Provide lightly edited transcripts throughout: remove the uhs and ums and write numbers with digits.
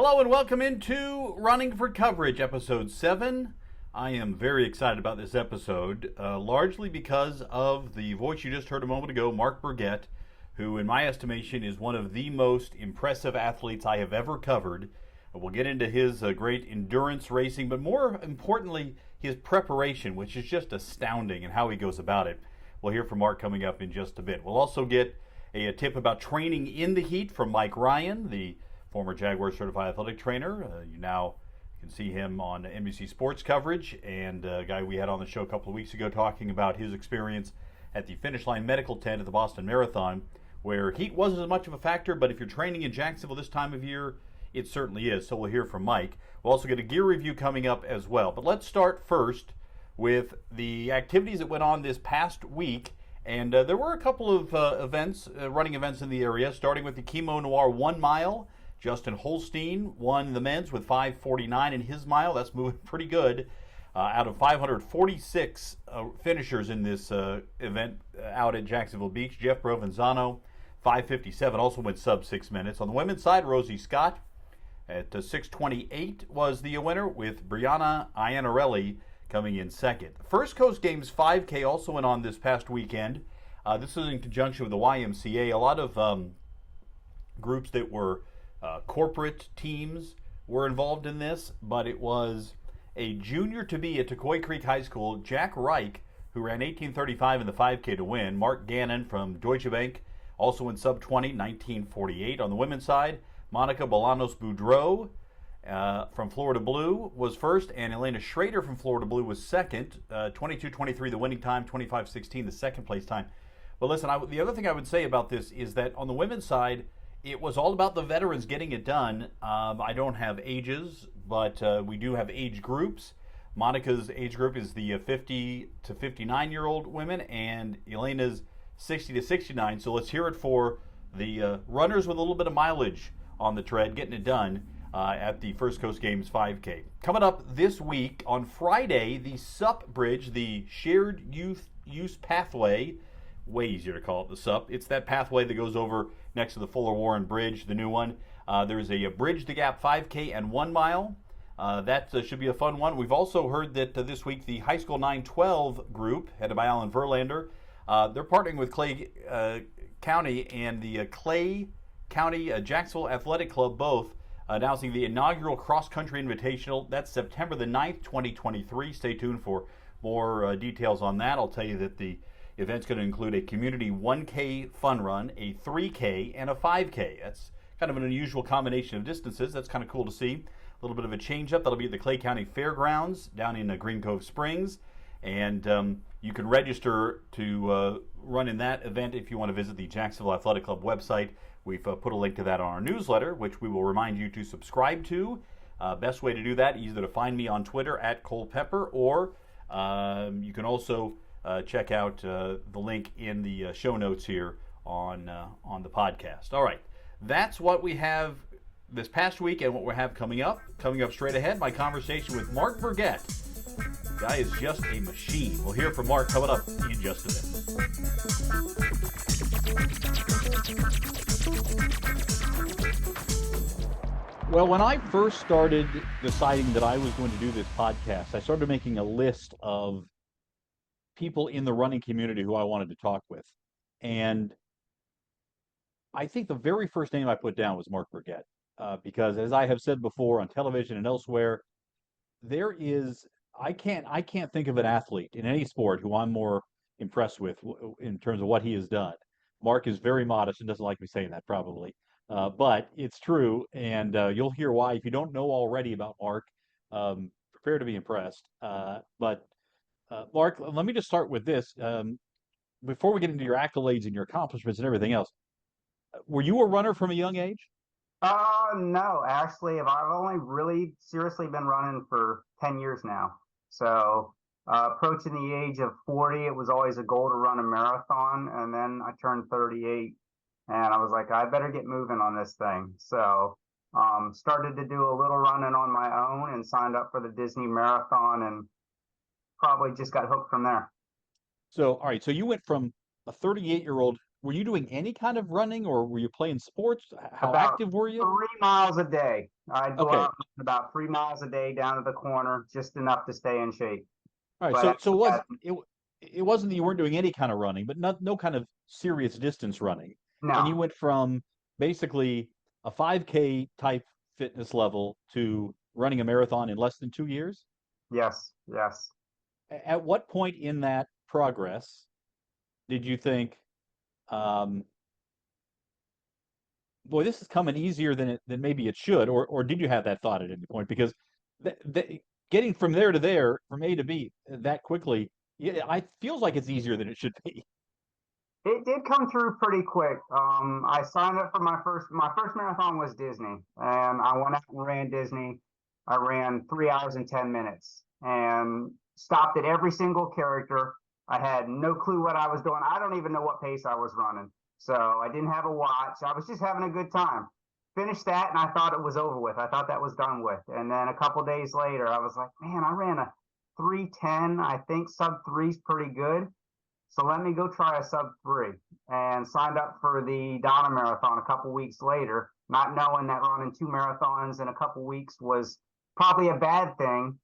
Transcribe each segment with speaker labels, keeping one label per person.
Speaker 1: Hello and welcome into Running for Coverage, episode 7. I am very excited about this episode, largely because of the voice you just heard a moment ago, Marc Burget, who in my estimation is one of the most impressive athletes I have ever covered. We'll get into his great endurance racing, but more importantly, his preparation, which is just astounding, and how he goes about it. We'll hear from Marc coming up in just a bit. We'll also get a tip about training in the heat from Mike Ryan, the former Jaguar certified athletic trainer. You now can see him on NBC Sports coverage, and a guy we had on the show a couple of weeks ago talking about his experience at the Finish Line Medical Tent at the Boston Marathon, where heat wasn't as much of a factor, but if you're training in Jacksonville this time of year, it certainly is. So we'll hear from Mike. We'll also get a gear review coming up as well. But let's start first with the activities that went on this past week. And there were a couple of events, running events in the area, starting with the Chemo Noir 1 mile. Justin Holstein won the men's with 5:49 in his mile. That's moving pretty good. Out of 546 finishers in this event out at Jacksonville Beach, Jeff Provenzano, 5:57, also went sub 6 minutes. On the women's side, Rosie Scott at 6:28 was the winner, with Brianna Iannarelli coming in second. First Coast Games 5K also went on this past weekend. This is in conjunction with the YMCA. A lot of groups that were corporate teams were involved in this, but it was a junior to be at Tocoi Creek High School, Jack Reich, who ran 18:35 in the 5K to win. Mark Gannon from Deutsche Bank also in sub 20, 19:48. On the women's side, Monica Bolanos Boudreau from Florida Blue was first, and Elena Schrader from Florida Blue was second. 22:23 the winning time, 25:16 the second place time. But listen, the other thing I would say about this is that on the women's side, it was all about the veterans getting it done. I don't have ages, but we do have age groups. Monica's age group is the 50 to 59-year-old women, and Elena's 60 to 69. So let's hear it for the runners with a little bit of mileage on the tread, getting it done at the First Coast Games 5K. Coming up this week, on Friday, the SUP Bridge, the Shared Youth Use Pathway, way easier to call it the SUP. It's that pathway that goes over next to the Fuller Warren Bridge, the new one. There's a Bridge the Gap 5K and 1 mile. That should be a fun one. We've also heard that this week the High School 912 group, headed by Alan Verlander, they're partnering with Clay County and the Clay County Jacksonville Athletic Club, both announcing the inaugural cross-country invitational. That's September the 9th, 2023. Stay tuned for more details on that. I'll tell you that the event's going to include a community 1K fun run, a 3K, and a 5K. That's kind of an unusual combination of distances. That's kind of cool to see. A little bit of a change-up. That'll be at the Clay County Fairgrounds down in Green Cove Springs. And you can register to run in that event if you want to visit the Jacksonville Athletic Club website. We've put a link to that on our newsletter, which we will remind you to subscribe to. Best way to do that, either to find me on Twitter at Cole Pepper, or you can also check out the link in the show notes here on the podcast. All right, that's what we have this past week and what we have coming up. Coming up straight ahead, my conversation with Marc Burget. The guy is just a machine. We'll hear from Marc coming up in just a bit. Well, when I first started deciding that I was going to do this podcast, I started making a list of people in the running community who I wanted to talk with. And I think the very first name I put down was Marc Burget, because as I have said before on television and elsewhere, I can't think of an athlete in any sport who I'm more impressed with in terms of what he has done. Marc is very modest and doesn't like me saying that, probably. But it's true, and you'll hear why. If you don't know already about Marc, prepare to be impressed. But Marc, let me just start with this. Before we get into your accolades and your accomplishments and everything else, were you a runner from a young age?
Speaker 2: No, actually, I've only really seriously been running for 10 years now. So approaching the age of 40, it was always a goal to run a marathon. And then I turned 38 and I was like, I better get moving on this thing. So started to do a little running on my own and signed up for the Disney Marathon and probably just got hooked from there.
Speaker 1: So, all right. So you went from a 38-year-old. Were you doing any kind of running, or were you playing sports? How
Speaker 2: About
Speaker 1: active were you?
Speaker 2: 3 miles a day. I'd go
Speaker 1: Okay.
Speaker 2: out about 3 miles a day down to the corner, just enough to stay in shape.
Speaker 1: All right.
Speaker 2: But
Speaker 1: So
Speaker 2: after that,
Speaker 1: it wasn't that you weren't doing any kind of running, but no kind of serious distance running. And you
Speaker 2: no,
Speaker 1: went from basically a 5K type fitness level to running a marathon in less than 2 years.
Speaker 2: yes, yes.
Speaker 1: At what point in that progress did you think, um, boy, this is coming easier than maybe it should, or did you have that thought at any point? Because getting from there to there, from A to B, that quickly, yeah, I feels like it's easier than it should be.
Speaker 2: It did come through pretty quick. I signed up for my first marathon was Disney, and I went out and ran Disney. I ran 3 hours and 10 minutes, and stopped at every single character. I had no clue what I was doing. I don't even know what pace I was running, so I didn't have a watch. I was just having a good time. Finished that, and I thought it was over with. I thought that was done with. And then a couple days later, I was like, man, I ran a 3:10. I think sub three's pretty good. So let me go try a sub three, and signed up for the Donna Marathon a couple weeks later, not knowing that running two marathons in a couple weeks was probably a bad thing.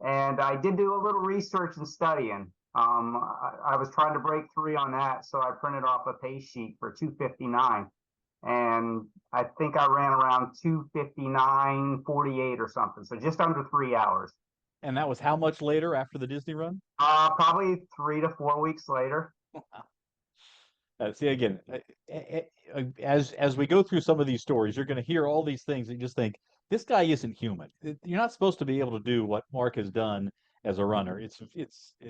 Speaker 2: And I did do a little research and studying. I was trying to break three on that, so I printed off a pace sheet for 2:59, and I think I ran around 2:59:48 or something, so just under 3 hours.
Speaker 1: And that was how much later after the Disney run?
Speaker 2: Probably 3 to 4 weeks later.
Speaker 1: See again, as we go through some of these stories, you're going to hear all these things and you just think this guy isn't human. You're not supposed to be able to do what Mark has done as a runner. It's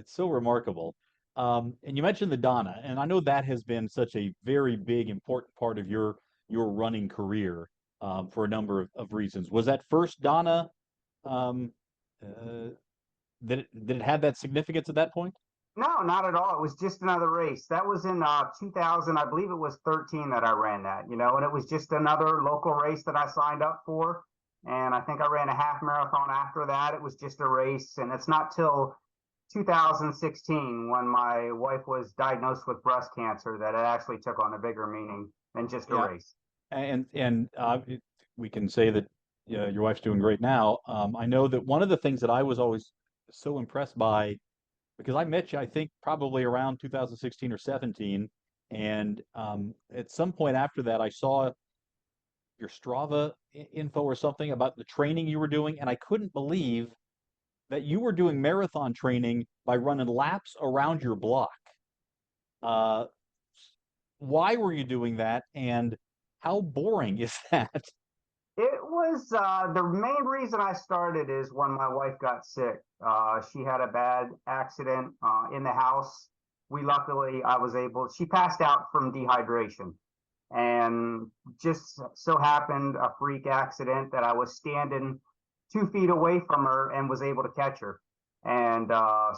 Speaker 1: so remarkable. And you mentioned the Donna, and I know that has been such a very big, important part of your running career for a number of reasons. Was that first Donna um, uh, did it have that significance at that point?
Speaker 2: No, not at all. It was just another race. That was in 2000, I believe it was 13 that I ran that, and it was just another local race that I signed up for. And I think I ran a half marathon after that. It was just a race. And it's not till 2016 when my wife was diagnosed with breast cancer that it actually took on a bigger meaning than just a
Speaker 1: Yeah,
Speaker 2: race.
Speaker 1: and we can say that your wife's doing great now. I know that one of the things that I was always so impressed by, because I met you, I think probably around 2016 or 17, and at some point after that, I saw your Strava info or something about the training you were doing, and I couldn't believe that you were doing marathon training by running laps around your block. Uh, why were you doing that, and how boring is that?
Speaker 2: It was the main reason I started is when my wife got sick. She had a bad accident in the house. I was able, she passed out from dehydration, and just so happened a freak accident that I was standing 2 feet away from her and was able to catch her. And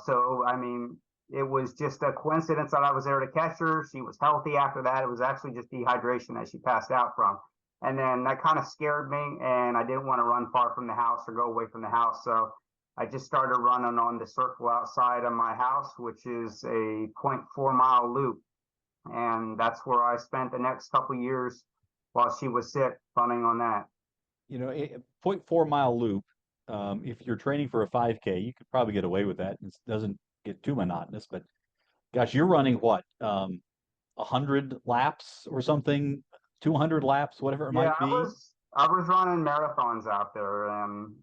Speaker 2: so, I mean, it was just a coincidence that I was there to catch her. She was healthy after that. It was actually just dehydration that she passed out from. And then that kind of scared me, and I didn't want to run far from the house or go away from the house. So I just started running on the circle outside of my house, which is a 0.4 mile loop. And that's where I spent the next couple of years while she was sick running on that.
Speaker 1: A 0.4 mile loop, if you're training for a 5K, you could probably get away with that. It doesn't get too monotonous, but gosh, you're running what, 100 laps or something, 200 laps, whatever it
Speaker 2: Yeah,
Speaker 1: might
Speaker 2: I
Speaker 1: be.
Speaker 2: was I was running marathons out there, and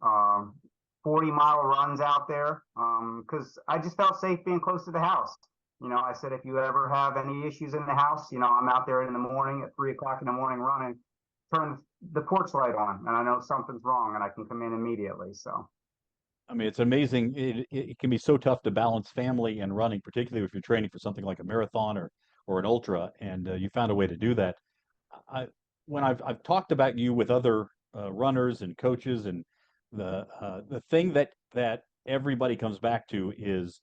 Speaker 2: 40-mile runs out there, because I just felt safe being close to the house. I said, if you ever have any issues in the house, I'm out there in the morning at 3 o'clock in the morning running, turn the porch light on, and I know something's wrong, and I can come in immediately. So
Speaker 1: I mean, it's amazing. It can be so tough to balance family and running, particularly if you're training for something like a marathon or an ultra, and you found a way to do that. I, when I've talked about you with other runners and coaches, and the thing that everybody comes back to is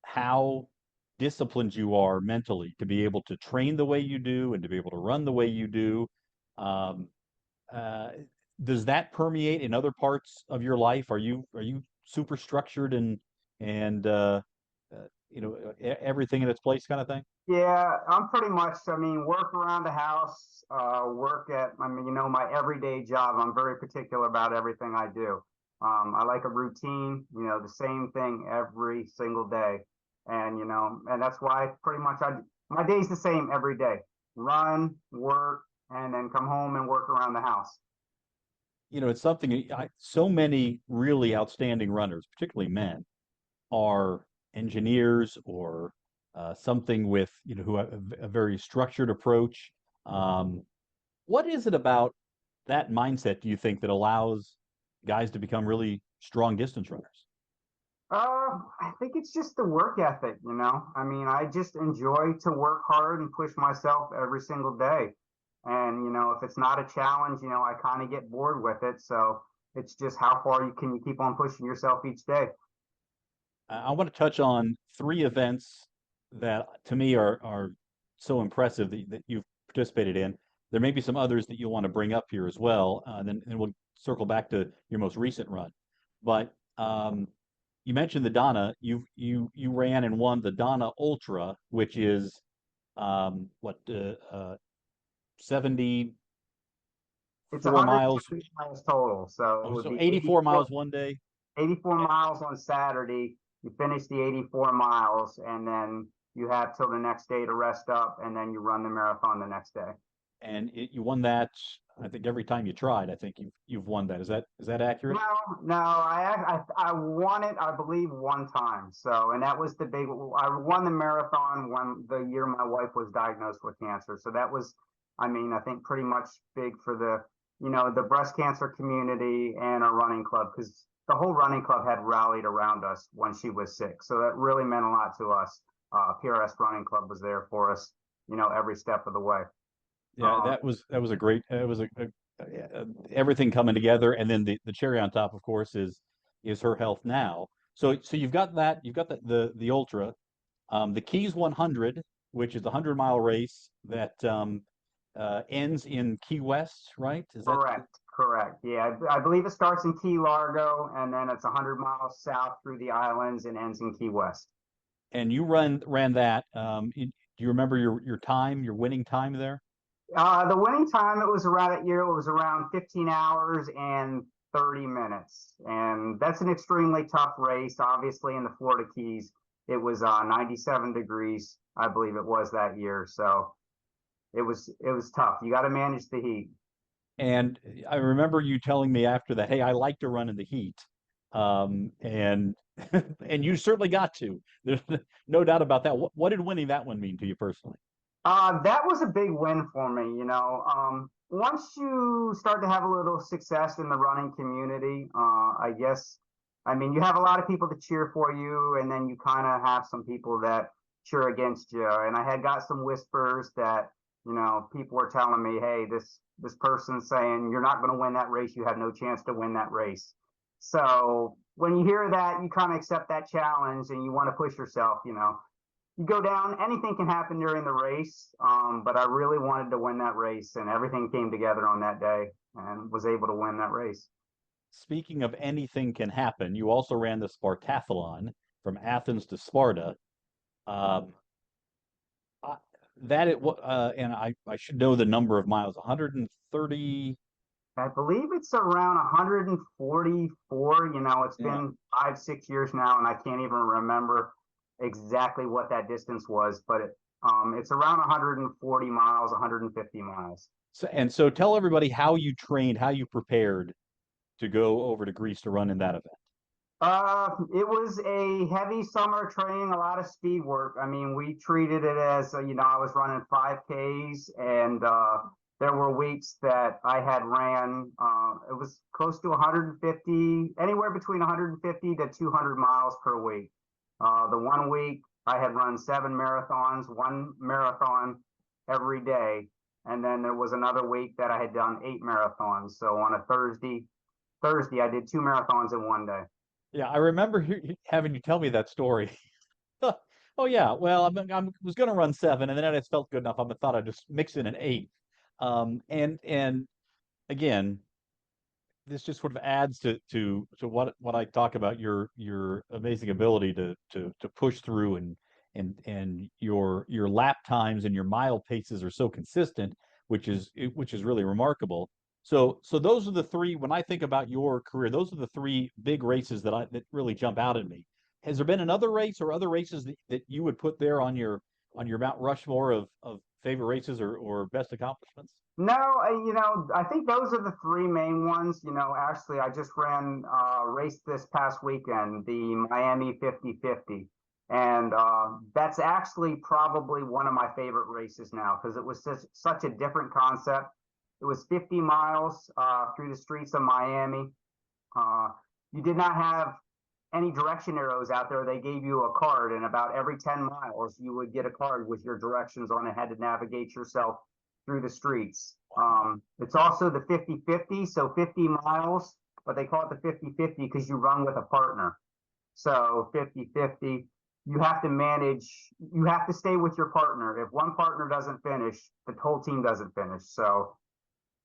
Speaker 1: how disciplined you are mentally to be able to train the way you do and to be able to run the way you do. Um, uh, does that permeate in other parts of your life? Are you super structured and everything in its place kind of thing?
Speaker 2: Yeah, I'm pretty much, I mean, work around the house, work at, I mean, my everyday job. I'm very particular about everything I do. I like a routine, the same thing every single day. And that's why pretty much my day's the same every day. Run, work, and then come home and work around the house.
Speaker 1: It's something so many really outstanding runners, particularly men, are engineers or something with, who have a very structured approach. Um, what is it about that mindset, do you think, that allows guys to become really strong distance runners?
Speaker 2: I think it's just the work ethic. I mean, I just enjoy to work hard and push myself every single day. And if it's not a challenge, I kind of get bored with it. So it's just how far you keep on pushing yourself each day.
Speaker 1: I want to touch on three events that to me are so impressive that you've participated in. There may be some others that you'll want to bring up here as well. Then we'll circle back to your most recent run. But you mentioned the Donna. You ran and won the Donna Ultra, which is what 74
Speaker 2: It's
Speaker 1: miles.
Speaker 2: 120 miles total. So it
Speaker 1: Oh,
Speaker 2: would
Speaker 1: so
Speaker 2: be
Speaker 1: 84 miles one day.
Speaker 2: 84 miles on Saturday. You finish the 84 miles, and then you have till the next day to rest up, and then you run the marathon the next day.
Speaker 1: And you won that. I think every time you tried, I think you've won that. Is that accurate?
Speaker 2: No, I won it, I believe, one time. So, and that was the big. I won the marathon when the year my wife was diagnosed with cancer. So that was, I mean, I think pretty much big for the breast cancer community and our running club because the whole running club had rallied around us when she was sick. So that really meant a lot to us. PRS Running Club was there for us, every step of the way.
Speaker 1: Yeah,
Speaker 2: Um,
Speaker 1: that was a great. It was everything coming together, and then the cherry on top, of course, is her health now. So you've got that. You've got the ultra, the Keys 100, which is a 100-mile race that ends in Key West, right? Is that?
Speaker 2: Correct, correct. Yeah, I believe it starts in Key Largo and then it's 100 miles south through the islands and ends in Key West.
Speaker 1: And you ran that. Do you remember your time, your winning time there?
Speaker 2: The winning time, it was around that year, it was around 15 hours and 30 minutes. And that's an extremely tough race. Obviously, in the Florida Keys, it was 97 degrees, I believe it was that year. So it was tough. You got to manage the heat.
Speaker 1: And I remember you telling me after that, hey, I like to run in the heat. And and you certainly got to. There's no doubt about that. What did winning that one mean to you personally?
Speaker 2: That was a big win for me. Once you start to have a little success in the running community, I guess, I mean, you have a lot of people to cheer for you, and then you kind of have some people that cheer against you. And I had got some whispers that, people were telling me, hey, this person's saying you're not going to win that race. You have no chance to win that race. So when you hear that, you kind of accept that challenge and you want to push yourself. You go down, anything can happen during the race. But I really wanted to win that race, and everything came together on that day and was able to win that race.
Speaker 1: Speaking of anything can happen, you also ran the Spartathlon from Athens to Sparta. Um, I- and I should know the number of miles, 130.
Speaker 2: I believe it's around 144. It's
Speaker 1: Yeah.
Speaker 2: been 5, 6 years now, and I can't even remember exactly what that distance was, but it's around 140 miles, 150 miles.
Speaker 1: So tell everybody how you trained, how you prepared to go over to Greece to run in that event.
Speaker 2: It was a heavy summer training, a lot of speed work. I mean, we treated it as, I was running 5Ks and there were weeks that I had ran, it was close to 150, anywhere between 150 to 200 miles per week. The one week I had run 7 marathons, one marathon every day. And then there was another week that I had done 8 marathons. So on a Thursday, I did 2 marathons in one day.
Speaker 1: Yeah, I remember having you tell me that story. Oh yeah, well, was going to run seven, and then I just felt good enough. I thought I'd just mix in an eight. And again, this just sort of adds to what I talk about your amazing ability to push through and your lap times and your mile paces are so consistent, which is really remarkable. So those are the three. When I think about your career, those are the three big races that really jump out at me. Has there been another race or other races that you would put there on your Mount Rushmore of favorite races or best accomplishments?
Speaker 2: No, I think those are the three main ones. Actually, I just ran a race this past weekend, the Miami 50-50. And that's actually probably one of my favorite races now because it was such a different concept. It was 50 miles through the streets of Miami. Uh, you did not have any direction arrows out there. They gave you a card, and about every 10 miles, you would get a card with your directions on it, had to navigate yourself through the streets. It's also the 50-50, so 50 miles, but they call it the 50-50 because you run with a partner. So 50-50, you have to stay with your partner. If one partner doesn't finish, the whole team doesn't finish. So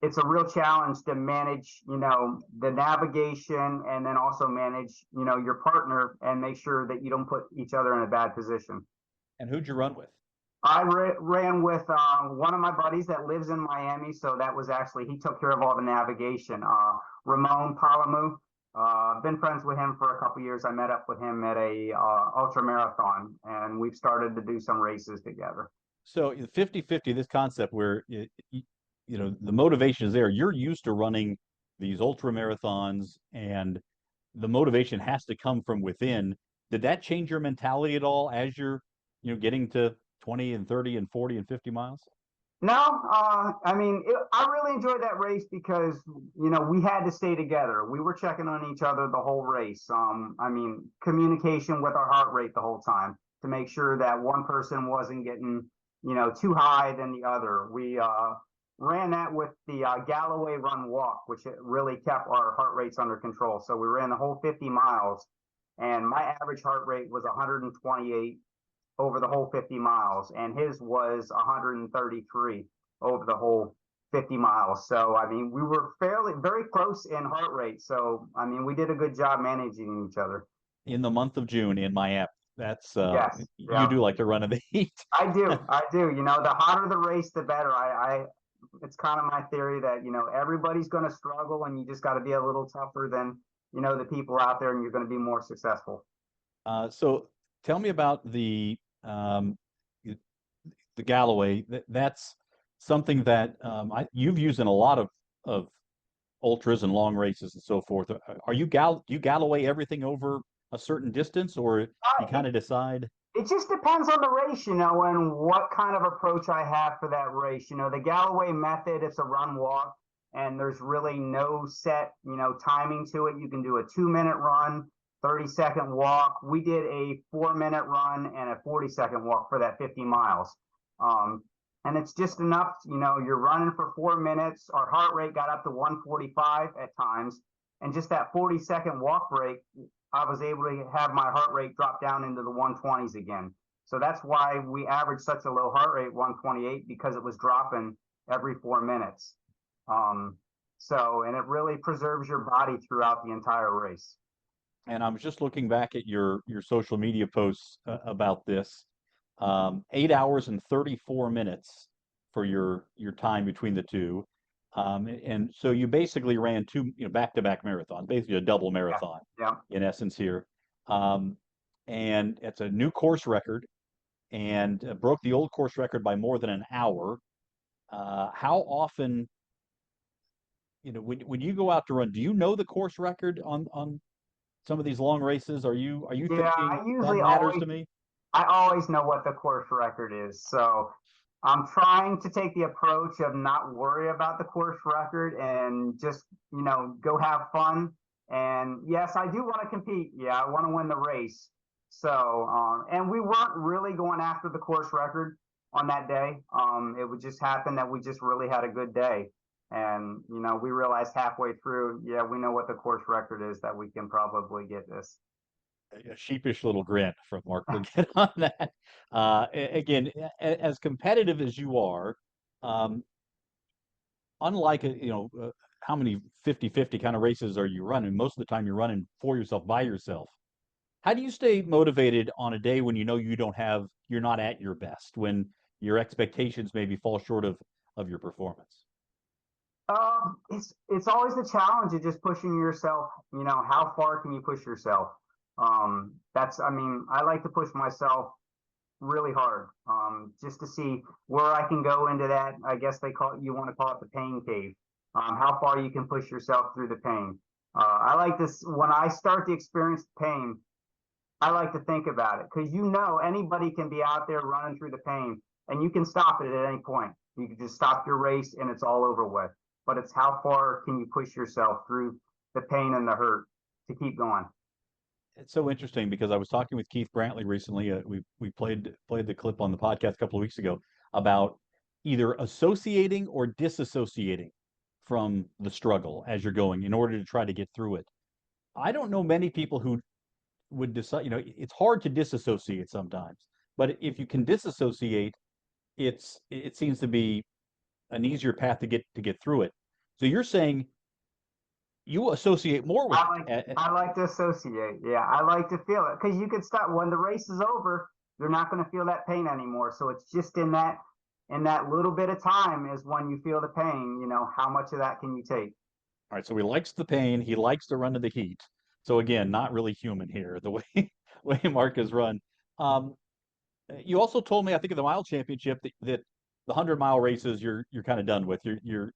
Speaker 2: it's a real challenge to manage, the navigation and then also manage, your partner and make sure that you don't put each other in a bad position.
Speaker 1: And who'd you run with?
Speaker 2: I ran with one of my buddies that lives in Miami, so that was actually he took care of all the navigation. Ramon Palamu. Been friends with him for a couple years. I met up with him at a ultra marathon, and we've started to do some races together.
Speaker 1: So 50-50, this concept where the motivation is there. You're used to running these ultra marathons, and the motivation has to come from within. Did that change your mentality at all as you're, getting to 20 and 30 and 40 and 50 miles?
Speaker 2: No, I really enjoyed that race because we had to stay together. We were checking on each other the whole race. Communication with our heart rate the whole time to make sure that one person wasn't getting too high than the other. We ran that with the Galloway Run Walk, which really kept our heart rates under control. So we ran the whole 50 miles, and my average heart rate was 128 over the whole 50 miles, and his was 133 over the whole 50 miles. So, we were very close in heart rate. So, we did a good job managing each other.
Speaker 1: In the month of June in Miami. That's
Speaker 2: Yes.
Speaker 1: you
Speaker 2: Yeah,
Speaker 1: do like to run in the heat.
Speaker 2: I do. I do. The hotter the race, the better. It's kind of my theory that, everybody's going to struggle and you just got to be a little tougher than, the people out there and you're going to be more successful.
Speaker 1: So tell me about um, the Galloway. That's something that you've used in a lot of ultras and long races and so forth. Are do you Galloway everything over a certain distance, or you kind
Speaker 2: It,
Speaker 1: of decide?
Speaker 2: it just depends on the race, and what kind of approach I have for that race. The Galloway method, it's a run walk, and there's really no set, timing to it. You can do a 2-minute run, 30-second walk. We did a 4-minute run and a 40-second walk for that 50 miles. Um, and it's just enough, you're running for 4 minutes. Our heart rate got up to 145 at times. And just that 40-second walk break, I was able to have my heart rate drop down into the 120s again. So that's why we averaged such a low heart rate, 128, because it was dropping every 4 minutes. And it really preserves your body throughout the entire race.
Speaker 1: And I was just looking back at your social media posts about this. 8 hours and 34 minutes for your time between the two. And so you basically ran two, back-to-back marathons, basically a double
Speaker 2: Yeah.
Speaker 1: marathon
Speaker 2: Yeah.
Speaker 1: in essence here. Um, and it's a new course record and broke the old course record by more than an hour. How often, when you go out to run, do you know the course record on some of these long races? Are you
Speaker 2: Yeah.
Speaker 1: thinking that matters to me?
Speaker 2: I always know what the course record is. So I'm trying to take the approach of not worry about the course record and just, go have fun. And yes, I do want to compete. Yeah, I want to win the race. So, and we weren't really going after the course record on that day. It would just happen that we just really had a good day. And, we realized halfway through, yeah, we know what the course record is, that we can probably get this.
Speaker 1: A sheepish little grin from Marc Burget on that. Again, as competitive as you are, um, unlike how many 50-50 kind of races are you running? Most of the time you're running for yourself, by yourself. How do you stay motivated on a day when you know you're not at your best, when your expectations maybe fall short of your performance?
Speaker 2: It's always the challenge of just pushing yourself. You know, how far can you push yourself? I mean, I like to push myself really hard, just to see where I can go into that. I guess you want to call it the pain cave. How far you can push yourself through the pain. I like this when I start to experience pain. I like to think about it because anybody can be out there running through the pain and you can stop it at any point. You can just stop your race and it's all over with. But it's how far can you push yourself through the pain and the hurt to keep going.
Speaker 1: It's so interesting because I was talking with Keith Brantley recently. We played the clip on the podcast a couple of weeks ago about either associating or disassociating from the struggle as you're going in order to try to get through it. I don't know many people who would decide, it's hard to disassociate sometimes, but if you can disassociate, it seems to be an easier path to get through it. So you're saying you associate more with it.
Speaker 2: I like to associate. Yeah, I like to feel it because you can stop when the race is over. You're not going to feel that pain anymore. So it's just in that little bit of time is when you feel the pain. You know, how much of that can you take?
Speaker 1: All right, so he likes the pain. He likes to run to the heat. So again, not really human here, the way way Mark has run. Um, you also told me, I think, in the mile championship that the 100-mile races you're kind of done with. You're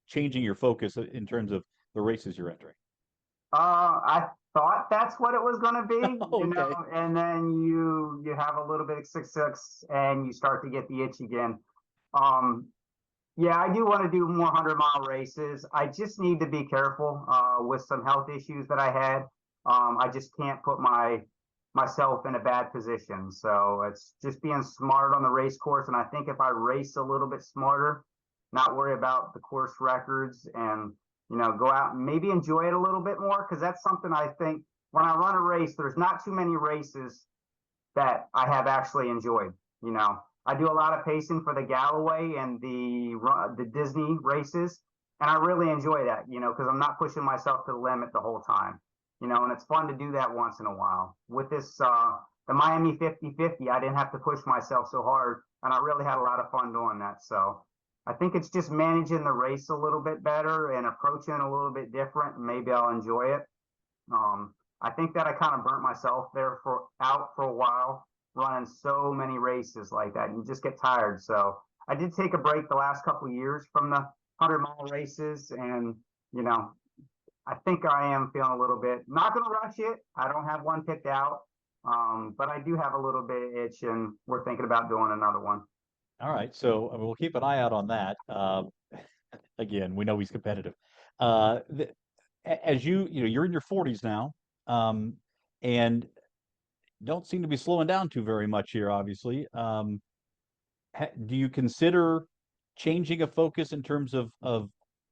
Speaker 1: changing your focus in terms of the races you're entering.
Speaker 2: I thought that's what it was going to be,
Speaker 1: Okay.
Speaker 2: and then you have a little bit of success and you start to get the itch again. Um, Yeah, I do want to do more 100-mile races. I just need to be careful with some health issues that I had. I just can't put myself in a bad position. So it's just being smart on the race course. And I think if I race a little bit smarter, not worry about the course records and, go out and maybe enjoy it a little bit more. Because that's something I think when I run a race, there's not too many races that I have actually enjoyed. I do a lot of pacing for the Galloway and the Disney races, and I really enjoy that. Because I'm not pushing myself to the limit the whole time. And it's fun to do that once in a while. With the Miami 50/50, I didn't have to push myself so hard, and I really had a lot of fun doing that. So I think it's just managing the race a little bit better and approaching it a little bit different. And maybe I'll enjoy it. I think that I kind of burnt myself there for a while, running so many races like that. You just get tired. So I did take a break the last couple of years from the 100-mile races, and you know, I think I am feeling a little bit. Not going to rush it. I don't have one picked out, but I do have a little bit of itch, and we're thinking about doing another one.
Speaker 1: All right, so we'll keep an eye out on that. Again, we know he's competitive. Uh, the, as you're in your 40s now, um, and don't seem to be slowing down too very much here, obviously. Do you consider changing a focus in terms of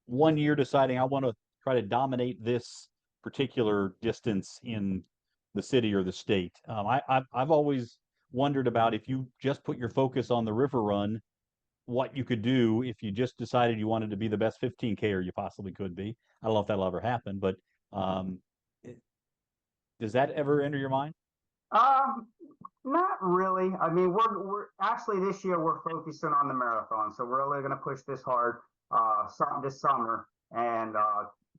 Speaker 1: one year deciding I want to try to dominate this particular distance in the city or the state? I've always wondered about if you just put your focus on the river run, what you could do if you just decided you wanted to be the best 15K-er you possibly could be. I don't know if that'll ever happen, but um, does that ever enter your mind?
Speaker 2: Um, Not really. I mean, we're actually this year we're focusing on the marathon, so we're really going to push this hard this summer and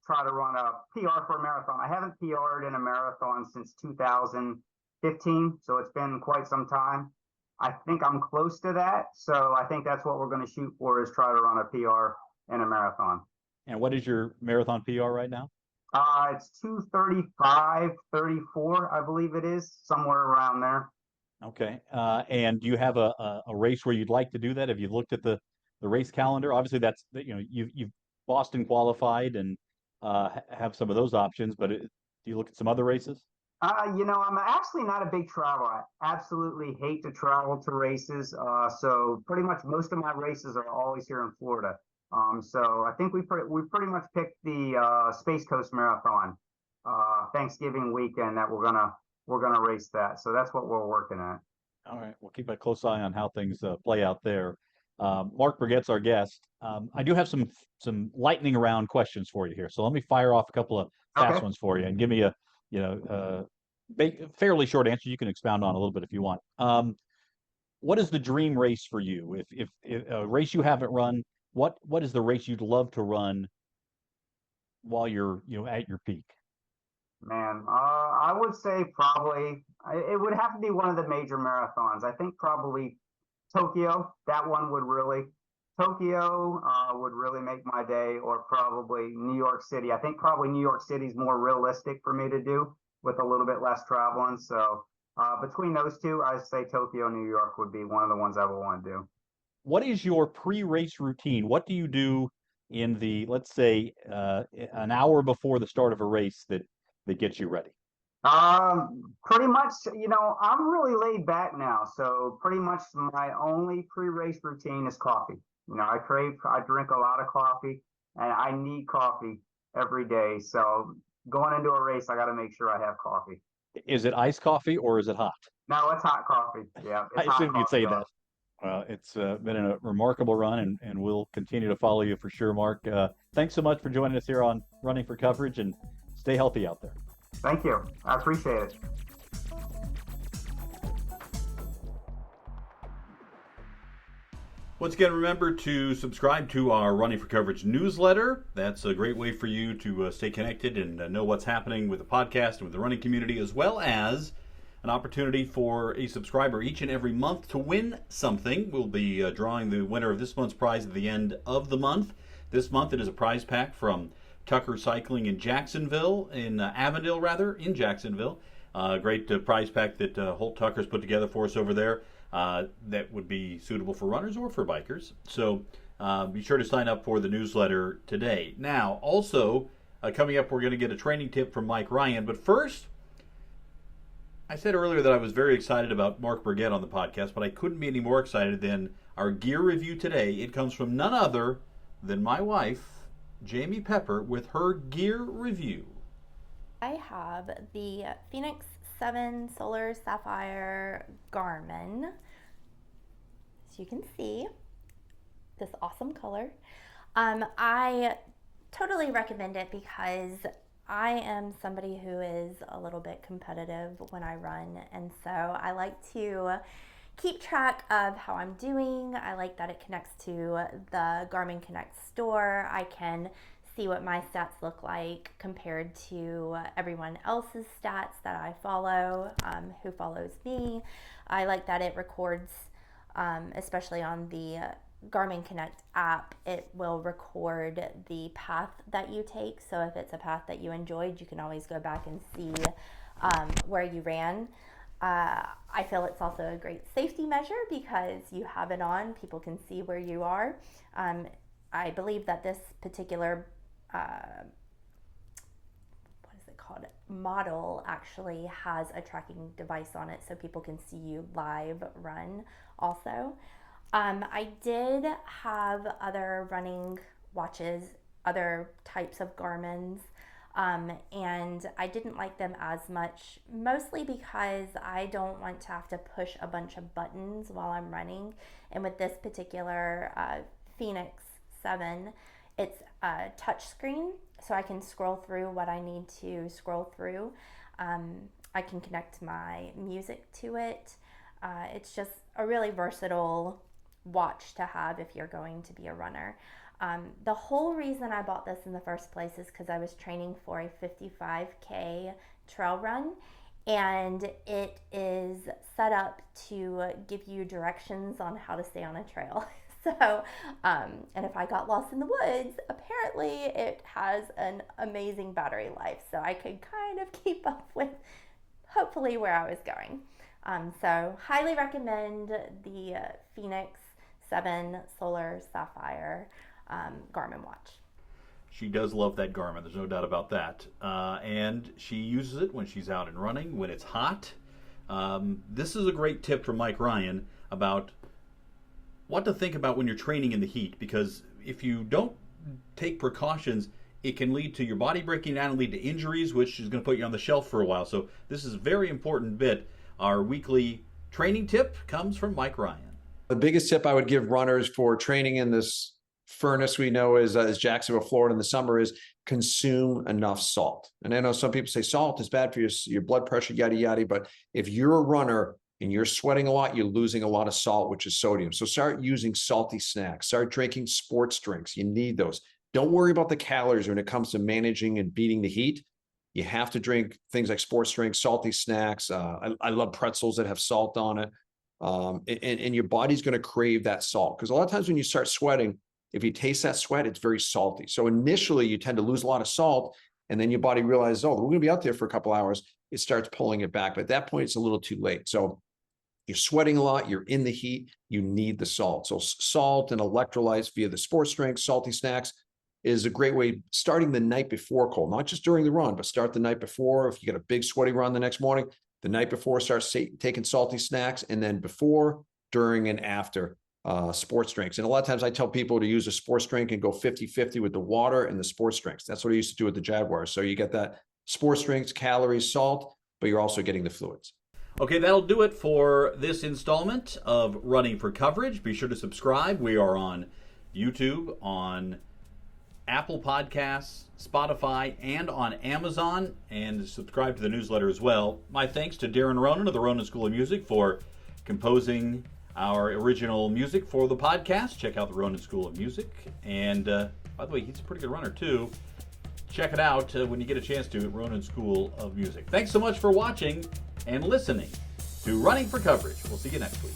Speaker 2: try to run a PR for a marathon. I haven't PR'd in a marathon since 2015, so it's been quite some time. I think I'm close to that, so I think that's what we're going to shoot for is try to run a PR in a marathon.
Speaker 1: And what is your marathon PR right now?
Speaker 2: It's 2:35:34, I believe it is, somewhere around there.
Speaker 1: Okay. And do you have a race where you'd like to do that? Have you looked at the race calendar? Obviously, you've Boston qualified and have some of those options, but do you look at some other races?
Speaker 2: I'm actually not a big traveler. I absolutely hate to travel to races. So pretty much most of my races are always here in Florida. So I think we pretty much picked the Space Coast Marathon Thanksgiving weekend that we're gonna race that. So that's what we're working at.
Speaker 1: All right, we'll keep a close eye on how things play out there. Marc Burget's our guest. I do have some lightning round questions for you here, so let me fire off a couple of fast
Speaker 2: Okay.
Speaker 1: ones for you and give me a you know fairly short answer. You can expound on a little bit if you want. What is the dream race for you? If a race you haven't run, what is the race you'd love to run while you're at your peak?
Speaker 2: Man, I would say probably it would have to be one of the major marathons. I think probably Tokyo. That one would really Tokyo would really make my day, or probably New York City. I think probably New York City is more realistic for me to do with a little bit less traveling. So between those two, I say Tokyo, New York would be one of the ones I would want to do.
Speaker 1: What is your pre-race routine? What do you do in the, let's say, an hour before the start of a race that gets you ready?
Speaker 2: Pretty much, I'm really laid back now. So pretty much my only pre-race routine is coffee. I drink a lot of coffee and I need coffee every day. So going into a race, I got to make sure I have coffee.
Speaker 1: Is it iced coffee or is it hot?
Speaker 2: No, it's hot coffee. Yeah,
Speaker 1: I
Speaker 2: it's hot
Speaker 1: assumed you'd
Speaker 2: coffee
Speaker 1: say
Speaker 2: though.
Speaker 1: that. It's been a remarkable run, and we'll continue to follow you for sure, Mark. Thanks so much for joining us here on Running for Coverage, and stay healthy out there.
Speaker 2: Thank you. I appreciate it.
Speaker 1: Once again, remember to subscribe to our Running for Coverage newsletter. That's a great way for you to stay connected and know what's happening with the podcast and with the running community, as well as an opportunity for a subscriber each and every month to win something. We'll be drawing the winner of this month's prize at the end of the month. This month it is a prize pack from Tucker Cycling in Jacksonville, in Jacksonville. Great prize pack that Holt Tucker's put together for us over there. That would be suitable for runners or for bikers. So be sure to sign up for the newsletter today. Now, also, coming up, we're going to get a training tip from Mike Ryan. But first, I said earlier that I was very excited about Marc Burget on the podcast, but I couldn't be any more excited than our gear review today. It comes from none other than my wife, Jamie Pepper, with her gear review.
Speaker 3: I have the Phoenix 7 Solar Sapphire Garmin. As you can see, this awesome color. I totally recommend it because I am somebody who is a little bit competitive when I run, and so I like to keep track of how I'm doing. I like that it connects to the Garmin Connect store. I can see what my stats look like compared to everyone else's stats that I follow, who follows me. I like that it records, especially on the Garmin Connect app, it will record the path that you take. So if it's a path that you enjoyed, you can always go back and see where you ran. I feel it's also a great safety measure because you have it on, people can see where you are. I believe that this particular model actually has a tracking device on it so people can see you live run also. I did have other running watches, other types of Garmin's, and I didn't like them as much, mostly because I don't want to have to push a bunch of buttons while I'm running. And with this particular Phoenix 7, it's a touch screen, so I can scroll through what I need to scroll through. I can connect my music to it. It's just a really versatile watch to have if you're going to be a runner. The whole reason I bought this in the first place is because I was training for a 55K trail run, and it is set up to give you directions on how to stay on a trail. So, and if I got lost in the woods, apparently it has an amazing battery life, so I could kind of keep up with hopefully where I was going. So highly recommend the Phoenix 7 Solar Sapphire Garmin watch.
Speaker 1: She does love that Garmin, there's no doubt about that. And she uses it when she's out and running, when it's hot. This is a great tip from Mike Ryan about what to think about when you're training in the heat, because if you don't take precautions, it can lead to your body breaking down and lead to injuries, which is going to put you on the shelf for a while. So this is a very important bit. Our weekly training tip comes from Mike Ryan.
Speaker 4: The biggest tip I would give runners for training in this furnace we know as Jacksonville, Florida in the summer is consume enough salt. And I know some people say salt is bad for your blood pressure, yada, yada. But if you're a runner and you're sweating a lot, you're losing a lot of salt, which is sodium. So start using salty snacks, start drinking sports drinks. You need those. Don't worry about the calories when it comes to managing and beating the heat. You have to drink things like sports drinks, salty snacks. I love pretzels that have salt on it. And your body's going to crave that salt, because a lot of times when you start sweating, if you taste that sweat, it's very salty. So initially you tend to lose a lot of salt, and then your body realizes, oh, we're going to be out there for a couple hours. It starts pulling it back. But at that point, it's a little too late. So you're sweating a lot, you're in the heat, you need the salt. So salt and electrolytes via the sports drinks, salty snacks is a great way, starting the night before cold, not just during the run, but start the night before. If you get a big sweaty run the next morning, the night before, start taking salty snacks, and then before, during, and after sports drinks. And a lot of times I tell people to use a sports drink and go 50-50 with the water and the sports drinks. That's what I used to do with the Jaguars. So you get that sports drinks, calories, salt, but you're also getting the fluids.
Speaker 1: Okay, that'll do it for this installment of Running for Coverage. Be sure to subscribe. We are on YouTube, on Apple Podcasts, Spotify, and on Amazon, and subscribe to the newsletter as well. My thanks to Darren Ronan of the Ronan School of Music for composing our original music for the podcast. Check out the Ronan School of Music. And by the way, he's a pretty good runner too. Check it out when you get a chance to at Ronan School of Music. Thanks so much for watching and listening to Running for Coverage. We'll see you next week.